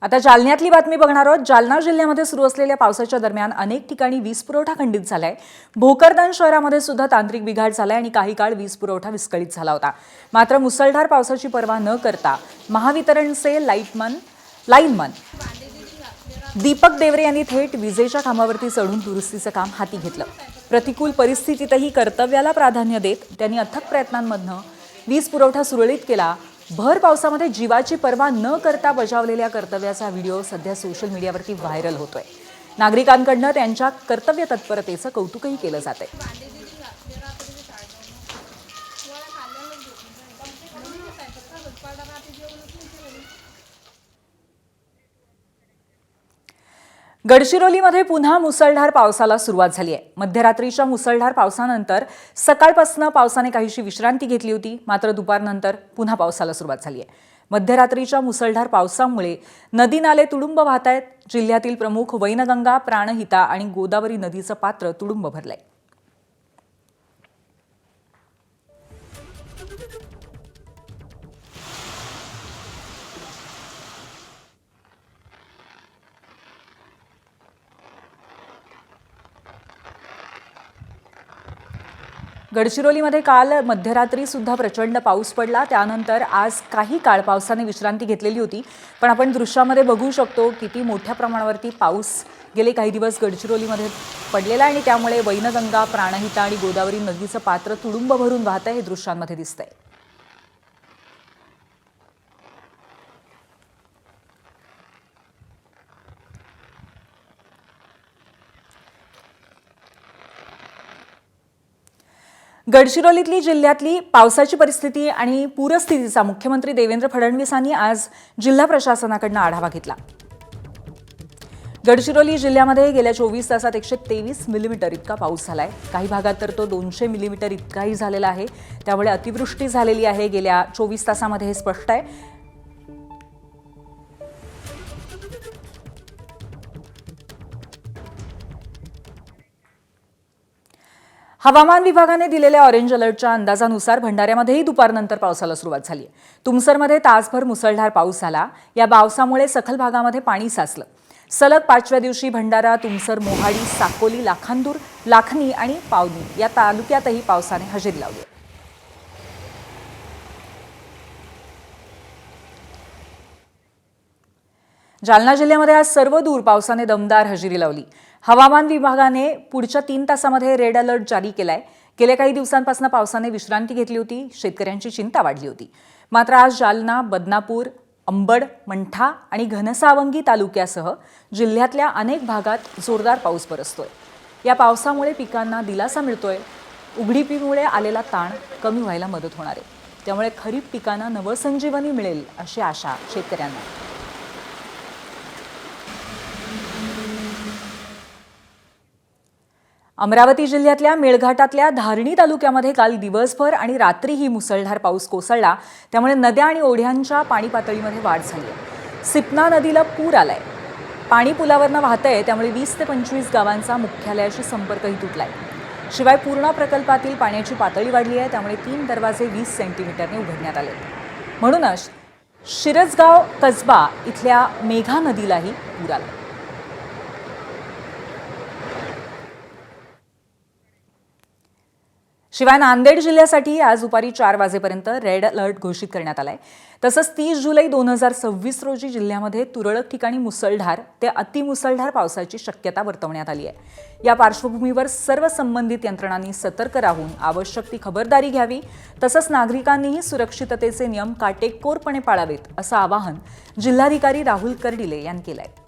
आता जालन्यातली बातमी बघणार आहोत। जालना जिल्ह्यामध्ये सुरू असलेल्या पावसाच्या दरम्यान अनेक ठिकाणी वीज पुरवठा खंडित झालाय। भोकरदन शहरामध्ये सुद्धा तांत्रिक बिघाड झालाय आणि काही काळ वीज पुरवठा विस्कळीत झाला होता। मात्र मुसळधार पावसाची पर्वा न करता महावितरणचे लाईनमन दीपक देवरे यांनी थेट विजेच्या खांबावरती चढून दुरुस्तीचं काम हाती घेतलं। प्रतिकूल परिस्थितीतही कर्तव्याला प्राधान्य देत त्यांनी अथक प्रयत्नांमधनं वीज पुरवठा सुरळीत केला। भर पावसामध्ये जीवाची पर्वा न करता बजावलेल्या कर्तव्याचा व्हिडिओ सध्या सोशल मीडियावरती व्हायरल होतोय। नागरिकांकडून त्यांच्या कर्तव्य तत्परतेचं कौतुकही केलं जातंय। गडचिरोलीमध्ये पुन्हा मुसळधार पावसाला सुरुवात झाली आहे। मध्यरात्रीच्या मुसळधार पावसानंतर सकाळपासून पावसाने काहीशी विश्रांती घेतली होती, मात्र दुपारनंतर पुन्हा पावसाला सुरुवात झाली आहे। मध्यरात्रीच्या मुसळधार पावसामुळे नदी नाले तुडुंब वाहत आहेत। जिल्ह्यातील प्रमुख वैनगंगा, प्राणहिता आणि गोदावरी नदीचं पात्र तुडुंब भरलंय। गडचिरोलीमध्ये काल मध्यरात्री सुद्धा प्रचंड पाऊस पडला। त्यानंतर आज काही काळ पावसाने विश्रांती घेतलेली होती, पण आपण दृश्यामध्ये बघू शकतो किती मोठ्या प्रमाणावरती पाऊस गेले काही दिवस गडचिरोलीमध्ये पडलेला आहे आणि त्यामुळे वैनगंगा, प्राणहिता आणि गोदावरी नदीचं पात्र तुडुंब भरून वाहतंय, हे दृश्यांमध्ये दिसतंय। गडचिरोलीतली जिल्ह्यातली पावसाची परिस्थिती आणि पूरस्थितीचा मुख्यमंत्री देवेंद्र फडणवीस यांनी आज जिल्हा प्रशासनाकडून आढावा घेतला। गडचिरोली जिल्ह्यामध्ये गेल्या 24 तासात 123 मिलीमीटर इतका पाऊस झालाय। काही भागात तर तो 200 मिलीमीटर इतकाही झालेला आहे। त्यामुळे अतिवृष्टी झालेली आहे गेल्या 24 तासामध्ये, हे स्पष्ट आहे। हवामान विभागाने दिलेल्या ऑरेंज अलर्टच्या अंदाजानुसार भंडाऱ्यामध्येही दुपारनंतर पावसाला सुरुवात झाली आहे। तुमसरमध्ये तासभर मुसळधार पाऊस झाला। या पावसामुळे सखल भागामध्ये पाणी साचलं। सलग 5व्या दिवशी भंडारा, तुमसर, मोहाडी, साकोली, लाखांदूर, लाखनी आणि पावनी या तालुक्यातही पावसाने हजेरी लावली। जालना जिल्ह्यामध्ये आज सर्वदूर पावसाने दमदार हजेरी लावली। हवामान विभागाने पुढच्या 3 तासामध्ये रेड अलर्ट जारी केलाय। गेल्या काही दिवसांपासून पावसाने विश्रांती घेतली होती, शेतकऱ्यांची चिंता वाढली होती। मात्र आज जालना, बदनापूर, अंबड, मंठा आणि घनसावंगी तालुक्यासह जिल्ह्यातल्या अनेक भागात जोरदार पाऊस बरसतोय। या पावसामुळे पिकांना दिलासा मिळतोय। उघडीपीमुळे आलेला ताण कमी व्हायला मदत होणार आहे। त्यामुळे खरीप पिकांना नवसंजीवनी मिळेल अशी आशा शेतकऱ्यांना। अमरावती जिल्ह्यातल्या मेळघाटातल्या धारणी तालुक्यामध्ये काल दिवसभर आणि रात्रीही मुसळधार पाऊस कोसळला। त्यामुळे नद्या आणि ओढ्यांच्या पाणी पातळीमध्ये वाढ झाली आहे। सिपना नदीला पूर आलाय। पाणी पुलावरनं वाहतंय, त्यामुळे 20 ते 25 गावांचा मुख्यालयाशी संपर्कही तुटलाय। शिवाय पूर्णा प्रकल्पातील पाण्याची पातळी वाढली आहे, त्यामुळे 3 दरवाजे 20 सेंटीमीटरने उघडण्यात आले। म्हणूनच शिरसगाव कसबा इथल्या मेघा नदीलाही पूर आला। शिवाय नांदेड जिल्ह्यासाठी आज दुपारी 4 वाजेपर्यंत रेड अलर्ट घोषित करण्यात आलाय। तसंच 30 जुलै 2026 रोजी जिल्ह्यामध्ये तुरळक ठिकाणी मुसळधार ते अतिमुसळधार पावसाची शक्यता वर्तवण्यात आली आहे। या पार्श्वभूमीवर सर्व संबंधित यंत्रणांनी सतर्क राहून आवश्यक ती खबरदारी घ्यावी। तसंच नागरिकांनीही सुरक्षिततेचे नियम काटेकोरपणे पाळावेत, असं आवाहन जिल्हाधिकारी राहुल कर्डिले यांनी केलंय।